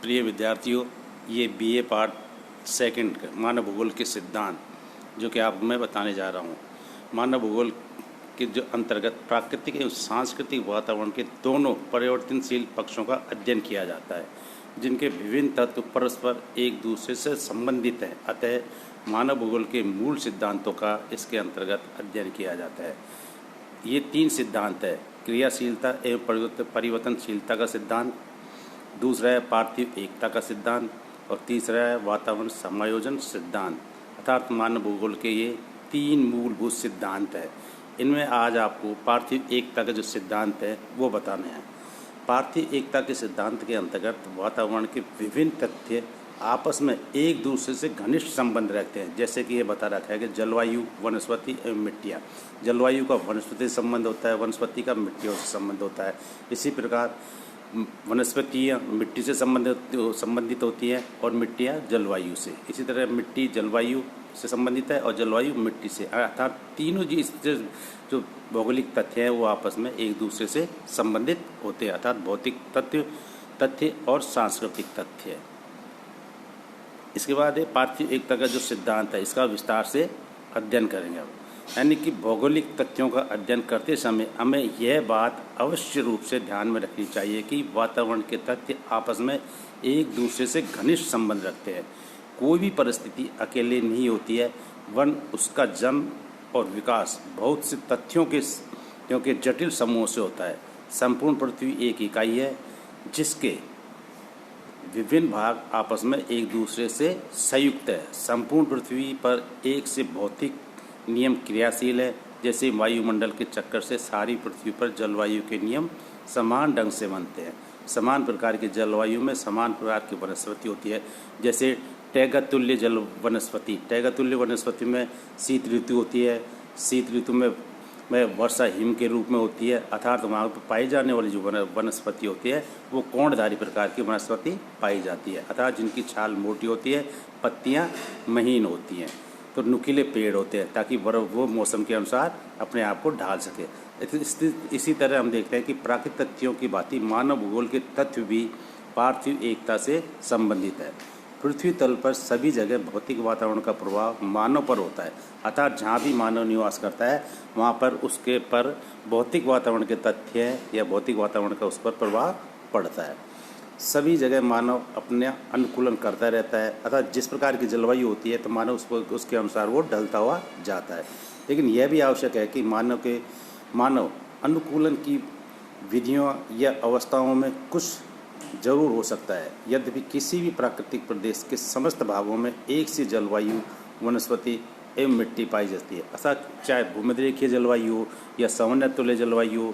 प्रिय विद्यार्थियों, ये बीए पार्ट सेकंड मानव भूगोल के सिद्धांत जो कि आप मैं बताने जा रहा हूँ। मानव भूगोल के जो अंतर्गत प्राकृतिक एवं सांस्कृतिक वातावरण के दोनों परिवर्तनशील पक्षों का अध्ययन किया जाता है, जिनके विभिन्न तत्व परस्पर एक दूसरे से संबंधित हैं। अतः मानव भूगोल के मूल सिद्धांतों का इसके अंतर्गत अध्ययन किया जाता है। ये 3 सिद्धांत है: क्रियाशीलता एवं परिवर्तनशीलता का सिद्धांत, दूसरा है पार्थिव एकता का सिद्धांत और तीसरा है वातावरण समायोजन सिद्धांत। अर्थात मानव भूगोल के ये 3 मूलभूत सिद्धांत है। इनमें आज आपको पार्थिव एकता का जो सिद्धांत है वो बताना है। पार्थिव एकता के सिद्धांत के अंतर्गत वातावरण के विभिन्न तथ्य आपस में एक दूसरे से घनिष्ठ संबंध रखते हैं। जैसे कि ये बता रखा है कि जलवायु, वनस्पति एवं मिट्टियाँ। जलवायु का वनस्पति से संबंध होता है, वनस्पति का मिट्टियों से संबंध होता है। इसी प्रकार वनस्पतियाँ मिट्टी से संबंधित होती हैं और मिट्टियाँ जलवायु से। इसी तरह मिट्टी जलवायु से संबंधित है और जलवायु मिट्टी से। अर्थात तीनों जो भौगोलिक तथ्य हैं वो आपस में एक दूसरे से संबंधित होते हैं। अर्थात भौतिक तथ्य और सांस्कृतिक तथ्य। इसके बाद है पार्थिव एकता का जो सिद्धांत है, इसका विस्तार से अध्ययन करेंगे अब। यानी कि भौगोलिक तथ्यों का अध्ययन करते समय हमें यह बात अवश्य रूप से ध्यान में रखनी चाहिए कि वातावरण के तथ्य आपस में एक दूसरे से घनिष्ठ संबंध रखते हैं। कोई भी परिस्थिति अकेले नहीं होती है, वरन उसका जन्म और विकास बहुत से तथ्यों के जटिल समूह से होता है। संपूर्ण पृथ्वी एक इकाई है जिसके विभिन्न भाग आपस में एक दूसरे से संयुक्त है। संपूर्ण पृथ्वी पर एक से भौतिक नियम क्रियाशील है। जैसे वायुमंडल के चक्कर से सारी पृथ्वी पर जलवायु के नियम समान ढंग से बनते हैं। समान प्रकार की जलवायु में समान प्रकार की वनस्पति होती है। जैसे टैगतुल्य टैगतुल्य वनस्पति में शीत ऋतु होती है। शीत ऋतु में वर्षा हिम के रूप में होती है। अर्थात वहाँ पर पाई जाने वाली जो वनस्पति होती है वो कोणधारी प्रकार की वनस्पति पाई जाती है। अर्थात जिनकी छाल मोटी होती है, पत्तियाँ महीन होती हैं, तो नुकीले पेड़ होते हैं ताकि वो मौसम के अनुसार अपने आप को ढाल सके। इसी तरह हम देखते हैं कि प्राकृतिक तथ्यों की भांति मानव भूगोल के तथ्य भी पार्थिव एकता से संबंधित है। पृथ्वी तल पर सभी जगह भौतिक वातावरण का प्रभाव मानव पर होता है। अर्थात जहाँ भी मानव निवास करता है वहाँ पर उसके पर भौतिक वातावरण के तथ्य या भौतिक वातावरण का उस पर प्रभाव पड़ता है। सभी जगह मानव अपने अनुकूलन करता रहता है। अर्थात जिस प्रकार की जलवायु होती है तो मानव उसके अनुसार वो ढलता हुआ जाता है। लेकिन यह भी आवश्यक है कि मानव अनुकूलन की विधियों या अवस्थाओं में कुछ जरूर हो सकता है। यद्यपि किसी भी प्राकृतिक प्रदेश के समस्त भागों में एक सी जलवायु, वनस्पति एवं मिट्टी पाई जाती है। अर्थात चाहे भूमध्यरेखीय जलवायु हो या समोन्नतुल्य जलवायु हो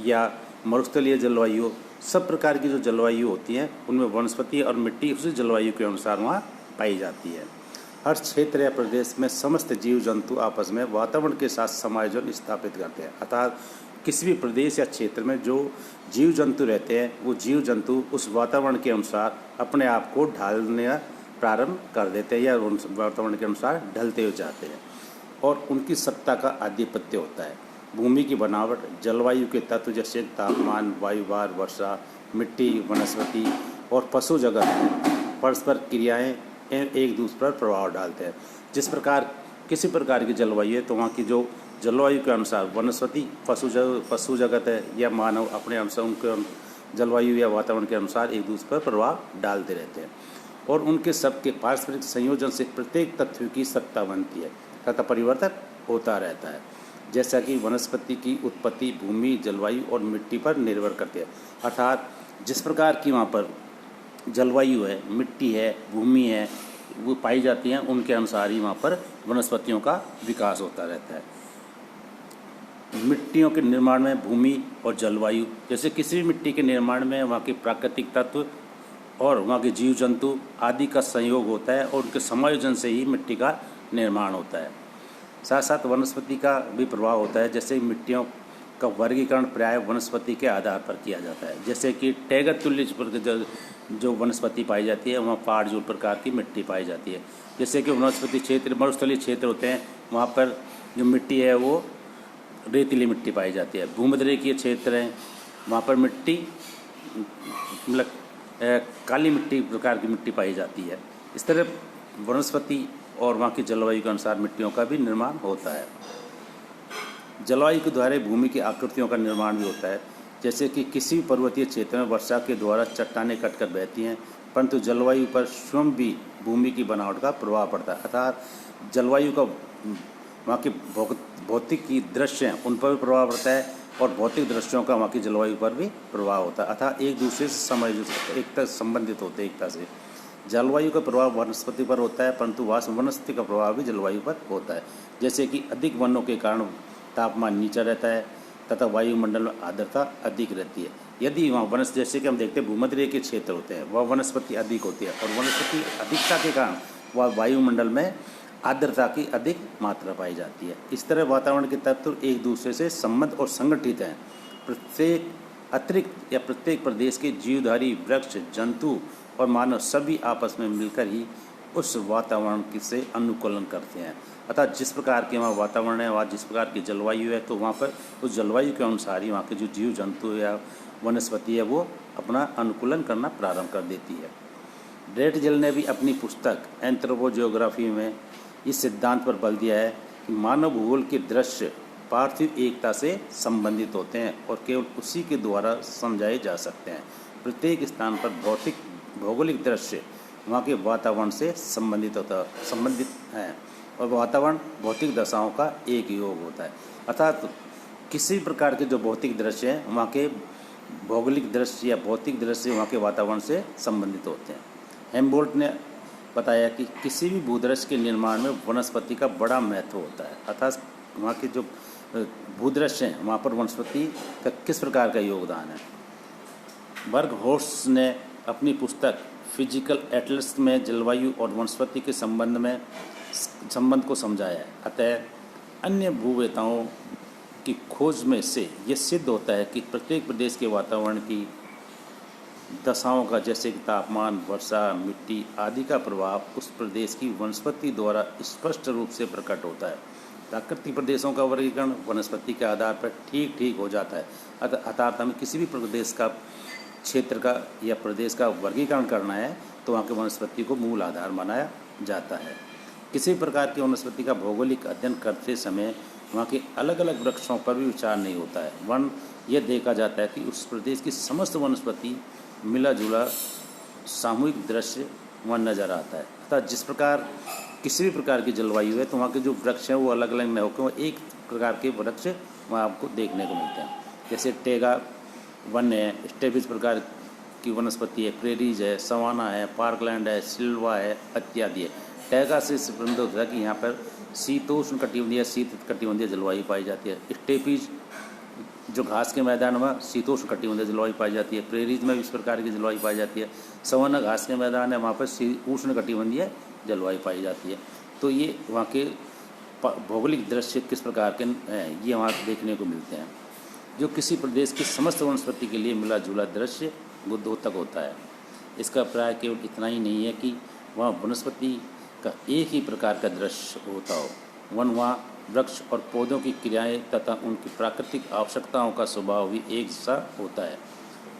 या मरुस्थलीय जलवायु, सब प्रकार की जो जलवायु होती हैं उनमें वनस्पति और मिट्टी उसी जलवायु के अनुसार वहाँ पाई जाती है। हर क्षेत्र या प्रदेश में समस्त जीव जंतु आपस में वातावरण के साथ समायोजन स्थापित करते हैं। अर्थात किसी भी प्रदेश या क्षेत्र में जो जीव जंतु रहते हैं वो जीव जंतु उस वातावरण के अनुसार अपने आप को ढालने प्रारंभ कर देते हैं या उन वातावरण के अनुसार ढलते हो जाते हैं और उनकी सत्ता का आधिपत्य होता है। भूमि की बनावट, जलवायु के तत्व जैसे तापमान, वायुभार, वर्षा, मिट्टी, वनस्पति और पशु जगत परस्पर क्रियाएं एक दूसरे पर प्रभाव डालते हैं। जिस प्रकार किसी प्रकार की जलवायु है तो वहाँ की जो जलवायु के अनुसार वनस्पति, पशु जगत है या मानव अपने अनुसार उनके जलवायु या वातावरण के अनुसार एक दूसरे पर प्रभाव डालते रहते हैं और उनके सबके पारस्परिक संयोजन से प्रत्येक तत्व की सत्ता बनती है तथा परिवर्तन होता रहता है। जैसा कि वनस्पति की उत्पत्ति भूमि, जलवायु और मिट्टी पर निर्भर करती है। अर्थात जिस प्रकार की वहाँ पर जलवायु है, मिट्टी है, भूमि है, वो पाई जाती हैं, उनके अनुसार ही वहाँ पर वनस्पतियों का विकास होता रहता है। मिट्टियों के निर्माण में भूमि और जलवायु, जैसे किसी भी मिट्टी के निर्माण में वहाँ के प्राकृतिक तत्व और वहाँ के जीव जंतु आदि का संयोग होता है और उनके समायोजन से ही मिट्टी का निर्माण होता है। साथ साथ वनस्पति का भी प्रभाव होता है। जैसे मिट्टियों का वर्गीकरण प्राय वनस्पति के आधार पर किया जाता है। जैसे कि टैगतुल्य जो वनस्पति पाई जाती है वहाँ पहाड़ जो प्रकार की मिट्टी पाई जाती है। जैसे कि वनस्पति क्षेत्र, मरुस्थलीय क्षेत्र होते हैं, वहाँ पर जो मिट्टी है वो रेतीली मिट्टी पाई जाती है। भूमध्यरेखीय क्षेत्र हैं वहाँ पर मिट्टी मतलब काली मिट्टी प्रकार की मिट्टी पाई जाती है। इस तरह वनस्पति और वहाँ की जलवायु के अनुसार मिट्टियों का भी निर्माण होता है। जलवायु के द्वारा भूमि की आकृतियों का निर्माण भी होता है। जैसे कि किसी भी पर्वतीय क्षेत्र में वर्षा के द्वारा चट्टानें कटकर बहती हैं, परंतु जलवायु पर स्वयं भी भूमि की बनावट का प्रभाव पड़ता है। अर्थात जलवायु का वहाँ के भौतिक की दृश्य हैं उन पर भी प्रभाव पड़ता है और भौतिक दृश्यों का वहाँ की जलवायु पर भी प्रभाव होता है। अर्थात एक दूसरे से एकता संबंधित होते हैं। एकता से जलवायु का प्रभाव वनस्पति पर होता है, परंतु वनस्पति का प्रभाव भी जलवायु पर होता है। जैसे कि अधिक वनों के कारण तापमान नीचा रहता है तथा वायुमंडल में आर्द्रता अधिक रहती है। यदि वहाँ वनस्पति, जैसे कि हम देखते हैं भूमध्य रेखा के क्षेत्र होते हैं, वह वनस्पति अधिक होती है और वनस्पति अधिकता के कारण वह वायुमंडल में आर्द्रता की अधिक मात्रा पाई जाती है। इस तरह वातावरण के तत्व एक दूसरे से संबद्ध और संगठित हैं। प्रत्येक प्रदेश के जीवधारी वृक्ष, जंतु और मानव सभी आपस में मिलकर ही उस वातावरण से अनुकूलन करते हैं। अर्थात जिस प्रकार के वहाँ वातावरण है, वहाँ जिस प्रकार की जलवायु है, तो वहाँ पर उस जलवायु के अनुसार ही वहाँ के जो जीव जंतु या वनस्पति है वो अपना अनुकूलन करना प्रारंभ कर देती है। ड्रेटजेल ने भी अपनी पुस्तक एंथ्रोपोजियोग्राफी में इस सिद्धांत पर बल दिया है कि मानव भूगोल के दृश्य पार्थिव एकता से संबंधित होते हैं और केवल उसी के द्वारा समझाए जा सकते हैं। प्रत्येक स्थान पर भौगोलिक दृश्य वहाँ के वातावरण से संबंधित हैं और वातावरण भौतिक दशाओं का एक योग होता है। अर्थात किसी प्रकार के जो भौतिक दृश्य हैं वहाँ के भौगोलिक दृश्य या भौतिक दृश्य वहाँ के वातावरण से संबंधित होते हैं। हेम्बोल्ट ने बताया कि किसी भी भूदृश्य के निर्माण में वनस्पति का बड़ा महत्व होता है। अर्थात वहाँ के जो भूदृश्य हैं वहाँ पर वनस्पति का किस प्रकार का योगदान है। बर्गहोर्स्ट ने अपनी पुस्तक फिजिकल एटलस में जलवायु और वनस्पति के संबंध को समझाया है। अतः अन्य भूवेताओं की खोज में से यह सिद्ध होता है कि प्रत्येक प्रदेश के वातावरण की दशाओं का, जैसे कि तापमान, वर्षा, मिट्टी आदि का प्रभाव उस प्रदेश की वनस्पति द्वारा स्पष्ट रूप से प्रकट होता है। प्राकृतिक प्रदेशों का वर्गीकरण वनस्पति के आधार पर ठीक हो जाता है। अर्थात हमें किसी भी प्रदेश का, क्षेत्र का या प्रदेश का वर्गीकरण करना है तो वहाँ के वनस्पति को मूल आधार माना जाता है। किसी प्रकार की वनस्पति का भौगोलिक अध्ययन करते समय वहाँ के अलग अलग वृक्षों पर भी विचार नहीं होता है। यह देखा जाता है कि उस प्रदेश की समस्त वनस्पति मिला जुला सामूहिक दृश्य वहाँ नज़र आता है। अर्थात जिस प्रकार किसी भी प्रकार की जलवायु है तो वहाँ के जो वृक्ष हैं वो अलग अलग न होकर वो एक प्रकार के वृक्ष वहाँ आपको देखने को मिलते हैं। जैसे टेगा वन है, स्टेपिस प्रकार की वनस्पति है, प्रेरीज है, सवाना है, पार्कलैंड है, सिल्वा है इत्यादि है। टैगा से संबंधित होता है कि यहाँ पर शीतोष्ण कटिबंधीय, शीत कटिबंधीय जलवायु पाई जाती है। स्टेपीज जो घास के मैदान में शीतोष्ण कटिबंधीय जलवायु पाई जाती है। प्रेरीज में इस प्रकार की जलवायु पाई जाती है। सवाना घास के मैदान है, वहाँ पर उष्ण कटिबंधीय जलवायु पाई जाती है। तो ये वहाँ के भौगोलिक दृश्य किस प्रकार के हैं ये वहाँ देखने को मिलते हैं, जो किसी प्रदेश की समस्त वनस्पति के लिए मिला जुला दृश्य द्योतक होता है। इसका प्राय केवल इतना ही नहीं है कि वहाँ वनस्पति का एक ही प्रकार का दृश्य होता हो। वहाँ वृक्ष और पौधों की क्रियाएं तथा उनकी प्राकृतिक आवश्यकताओं का स्वभाव भी एक जैसा होता है।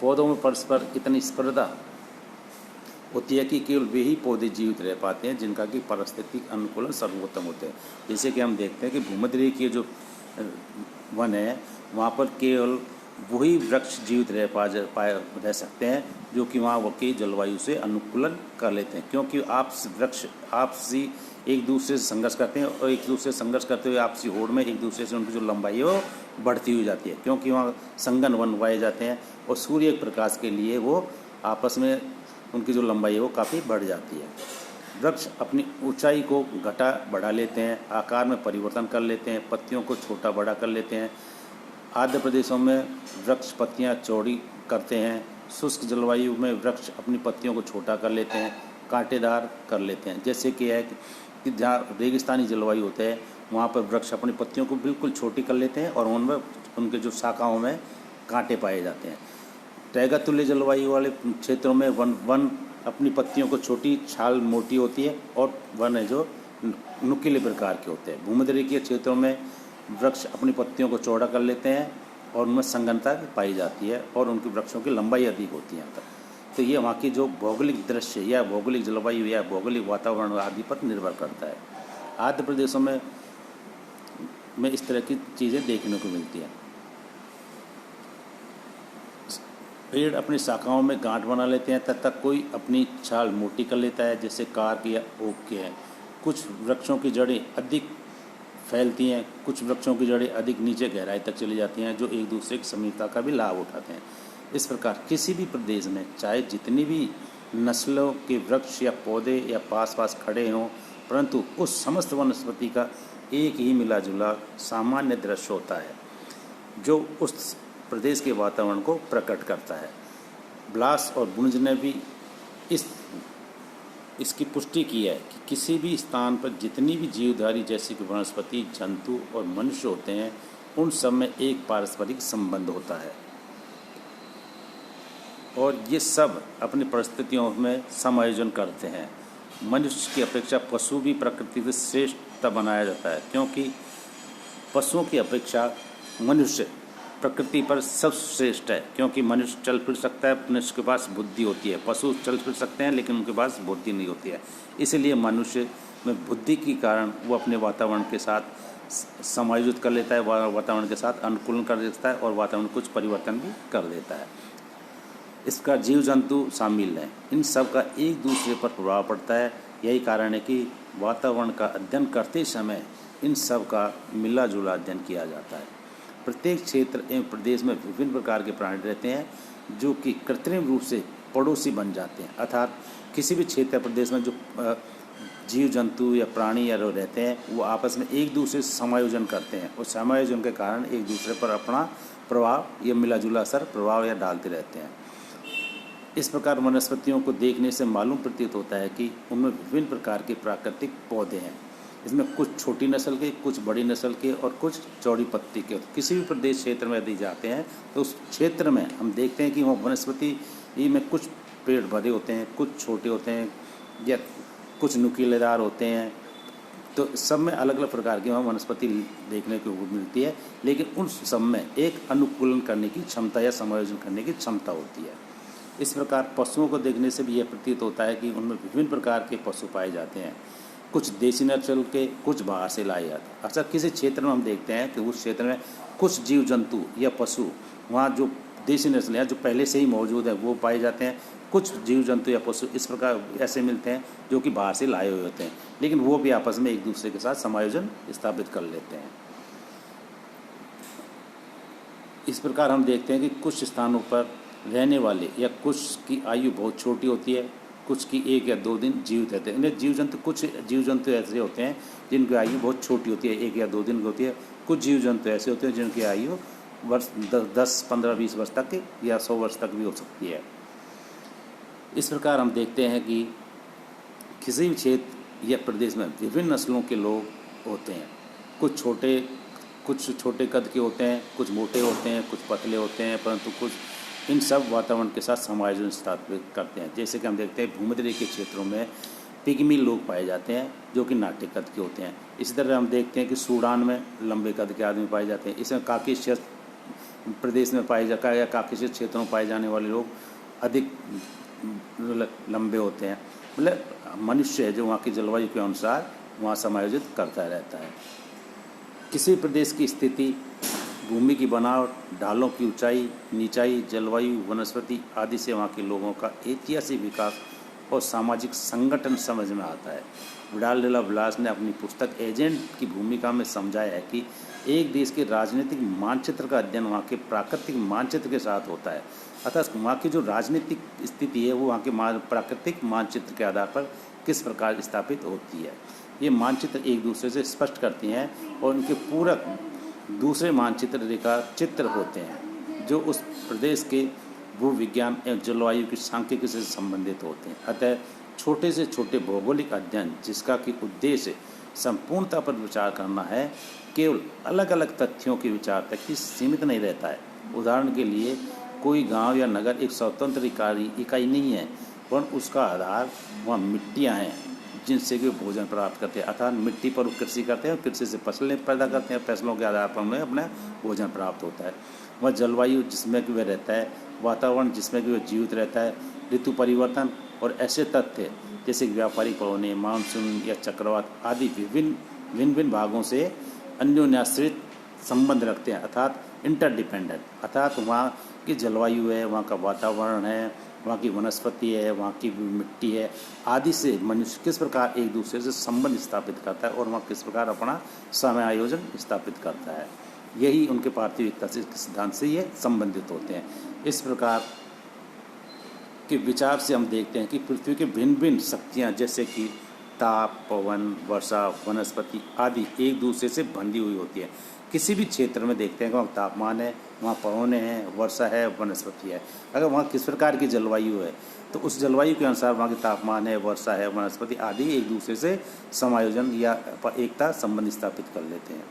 पौधों में परस्पर इतनी स्पर्धा होती है कि केवल वे ही पौधे जीवित रह पाते हैं जिनका कि पारिस्थितिक अनुकूलन सर्वोत्तम होते हैं। जैसे कि हम देखते हैं कि भूमध्य रेखा के जो वन है वहाँ पर केवल वही वृक्ष जीवित रह सकते हैं जो कि वहाँ की जलवायु से अनुकूलन कर लेते हैं, क्योंकि वृक्ष आपसी एक दूसरे से संघर्ष करते हैं और एक दूसरे से संघर्ष करते हुए आपसी होड़ में एक दूसरे से उनकी जो लंबाई है वो बढ़ती हुई जाती है, क्योंकि वहाँ संघन वन उगाए जाते हैं और सूर्य के प्रकाश के लिए वो आपस में उनकी जो लंबाई है वो काफ़ी बढ़ जाती है। वृक्ष अपनी ऊंचाई को घटा बढ़ा लेते हैं, आकार में परिवर्तन कर लेते हैं, पत्तियों को छोटा बड़ा कर लेते हैं। आर्द्र प्रदेशों में वृक्ष पत्तियां चौड़ी करते हैं। शुष्क जलवायु में वृक्ष अपनी पत्तियों को छोटा कर लेते हैं, कांटेदार कर लेते हैं। जैसे कि है कि जहाँ रेगिस्तानी जलवायु होते हैं वहाँ पर वृक्ष अपनी पत्तियों को बिल्कुल छोटी कर लेते हैं और उनमें उनके जो शाखाओं में कांटे पाए जाते हैं। टैगा तुल्य जलवायु वाले क्षेत्रों में वन अपनी पत्तियों को छोटी, छाल मोटी होती है और वन है जो नुकीले प्रकार के होते हैं। भूमध्य रेखीय क्षेत्रों में वृक्ष अपनी पत्तियों को चौड़ा कर लेते हैं और उनमें संघनता पाई जाती है और उनकी वृक्षों की लंबाई अधिक होती है यहाँ तक। तो ये वहाँ की जो भौगोलिक दृश्य या भौगोलिक जलवायु या भौगोलिक वातावरण आदि पर निर्भर करता है। आद्र प्रदेशों में इस तरह की चीज़ें देखने को मिलती हैं। पेड़ अपनी शाखाओं में गांठ बना लेते हैं तथा कोई अपनी छाल मोटी कर लेता है, जैसे कार की या ओक की है। कुछ वृक्षों की जड़ें अधिक फैलती हैं, कुछ वृक्षों की जड़ें अधिक नीचे गहराई तक चली जाती हैं, जो एक दूसरे की समीपता का भी लाभ उठाते हैं। इस प्रकार किसी भी प्रदेश में चाहे जितनी भी नस्लों के वृक्ष या पौधे या पास पास खड़े हों, परंतु उस समस्त वनस्पति का एक ही मिला जुला सामान्य दृश्य होता है जो उस प्रदेश के वातावरण को प्रकट करता है। ब्लास और बुंज ने भी इसकी पुष्टि की है कि किसी भी स्थान पर जितनी भी जीवधारी जैसे कि वनस्पति, जंतु और मनुष्य होते हैं, उन सब में एक पारस्परिक संबंध होता है और ये सब अपनी परिस्थितियों में समायोजन करते हैं। मनुष्य की अपेक्षा पशु भी प्रकृति से श्रेष्ठ बनाया जाता है, क्योंकि पशुओं की अपेक्षा मनुष्य प्रकृति पर सर्वश्रेष्ठ है, क्योंकि मनुष्य चल फिर सकता है, मनुष्य के पास बुद्धि होती है। पशु चल फिर सकते हैं लेकिन उनके पास बुद्धि नहीं होती है। इसलिए मनुष्य में बुद्धि के कारण वो अपने वातावरण के साथ समायोजित कर लेता है, वातावरण के साथ अनुकूलन कर देता है और वातावरण कुछ परिवर्तन भी कर देता है। इसका जीव जंतु शामिल हैं, इन सब का एक दूसरे पर प्रभाव पड़ता है। यही कारण है कि वातावरण का अध्ययन करते समय इन सब का मिला जुला अध्ययन किया जाता है। प्रत्येक क्षेत्र एवं प्रदेश में विभिन्न प्रकार के प्राणी रहते हैं जो कि कृत्रिम रूप से पड़ोसी बन जाते हैं, अर्थात किसी भी क्षेत्र प्रदेश में जो जीव जंतु या प्राणी या रहते हैं वो आपस में एक दूसरे से समायोजन करते हैं और समायोजन के कारण एक दूसरे पर अपना प्रभाव या मिला जुला असर प्रभाव या डालते रहते हैं। इस प्रकार वनस्पतियों को देखने से मालूम प्रतीत होता है कि उनमें विभिन्न प्रकार के प्राकृतिक पौधे हैं। इसमें कुछ छोटी नस्ल के, कुछ बड़ी नस्ल के और कुछ चौड़ी पत्ती के। किसी भी प्रदेश क्षेत्र में यदि जाते हैं तो उस क्षेत्र में हम देखते हैं कि वहाँ वनस्पति में कुछ पेड़ भरे होते हैं, कुछ छोटे होते हैं या कुछ नुकीलेदार होते हैं। तो सब में अलग अलग प्रकार की वहाँ वनस्पति देखने को मिलती है, लेकिन उन सब में एक अनुकूलन करने की क्षमता या समायोजन करने की क्षमता होती है। इस प्रकार पशुओं को देखने से भी यह प्रतीत होता है कि उनमें विभिन्न प्रकार के पशु पाए जाते हैं, कुछ देसी नस्ल के, कुछ बाहर से लाए जाते हैं। अक्सर किसी क्षेत्र में हम देखते हैं कि उस क्षेत्र में कुछ जीव जंतु या पशु वहाँ जो देसी नस्ल है जो पहले से ही मौजूद है वो पाए जाते हैं। कुछ जीव जंतु या पशु इस प्रकार ऐसे मिलते हैं जो कि बाहर से लाए हुए होते हैं, लेकिन वो भी आपस में एक दूसरे के साथ समायोजन स्थापित कर लेते हैं। इस प्रकार हम देखते हैं कि कुछ स्थानों पर रहने वाले या कुछ की आयु बहुत छोटी होती है, कुछ की 1 या 2 दिन जीवित रहते हैं। इन्हें जीव जंतु, कुछ जीव जंतु ऐसे होते हैं जिनकी आयु बहुत छोटी होती है, 1 या 2 दिन की होती है। कुछ जीव जंतु ऐसे होते हैं जिनकी आयु वर्ष 10, 15, 20 वर्ष तक या 100 वर्ष तक भी हो सकती है। इस प्रकार हम देखते हैं कि किसी भी क्षेत्र या प्रदेश में विभिन्न नस्लों के लोग होते हैं। कुछ छोटे कद के होते हैं, कुछ मोटे होते हैं, कुछ पतले होते हैं, परंतु कुछ इन सब वातावरण के साथ समायोजन स्थापित करते हैं। जैसे कि हम देखते हैं भूमध्य के क्षेत्रों में पिग्मी लोग पाए जाते हैं जो कि नाट्य कद के होते हैं। इसी तरह हम देखते हैं कि सूडान में लंबे कद के आदमी पाए जाते हैं। इसमें काकेशिया प्रदेश में पाए जाता है या काकेशिया क्षेत्रों में पाए जाने वाले लोग अधिक लंबे होते हैं। मतलब मनुष्य है जो वहाँ की जलवायु के अनुसार वहाँ समायोजित करता रहता है। किसी प्रदेश की स्थिति, भूमि की बनावट, ढालों की ऊंचाई, नीचाई, जलवायु, वनस्पति आदि से वहाँ के लोगों का ऐतिहासिक विकास और सामाजिक संगठन समझ में आता है। विडाल डेला ब्लास ने अपनी पुस्तक एजेंट की भूमिका में समझाया है कि एक देश के राजनीतिक मानचित्र का अध्ययन वहाँ के प्राकृतिक मानचित्र के साथ होता है। अतः वहाँ की जो राजनीतिक स्थिति है वो वहाँ के प्राकृतिक मानचित्र के आधार पर किस प्रकार स्थापित होती है। ये मानचित्र एक दूसरे से स्पष्ट करती हैं और उनके पूरक दूसरे मानचित्र रेखा चित्र होते हैं जो उस प्रदेश के भूविज्ञान एवं जलवायु की सांख्यिकी से संबंधित होते हैं। अतः छोटे से छोटे भौगोलिक अध्ययन जिसका कि उद्देश्य संपूर्णता पर विचार करना है, केवल अलग अलग तथ्यों के विचार तक ही सीमित नहीं रहता है। उदाहरण के लिए कोई गांव या नगर एक स्वतंत्र इकाई नहीं है, वरन उसका आधार वहाँ मिट्टियाँ हैं जिनसे वे भोजन प्राप्त करते हैं। अर्थात मिट्टी पर कृषि करते हैं और कृषि से फसलें पैदा करते हैं, फसलों के आधार पर उन्हें अपना भोजन प्राप्त होता है। वह जलवायु जिसमें कि वह रहता है, वातावरण जिसमें कि वह जीवित रहता है, ऋतु परिवर्तन और ऐसे तथ्य जैसे कि व्यापारिक पवने, मानसून या चक्रवात आदि विभिन्न भिन्न भिन्न भागों से अन्योन्याश्रित संबंध रखते हैं, अर्थात इंटरडिपेंडेंट। अर्थात वहाँ की जलवायु है, वहाँ का वातावरण है, वहाँ की वनस्पति है, वहाँ की मिट्टी है आदि से मनुष्य किस प्रकार एक दूसरे से संबंध स्थापित करता है और वहाँ किस प्रकार अपना समय आयोजन स्थापित करता है, यही उनके पार्थिविकता से सिद्धांत से ये संबंधित होते हैं। इस प्रकार के विचार से हम देखते हैं कि पृथ्वी के भिन्न भिन्न शक्तियाँ जैसे कि ताप, पवन, वर्षा, वनस्पति आदि एक दूसरे से बंधी हुई होती है। किसी भी क्षेत्र में देखते हैं कि वहाँ तापमान है, वहाँ पवने हैं, वर्षा है, वनस्पति है। अगर वहाँ किस प्रकार की जलवायु है तो उस जलवायु के अनुसार वहाँ की तापमान है, वर्षा है, वनस्पति आदि एक दूसरे से समायोजन या एकता संबंध स्थापित कर लेते हैं।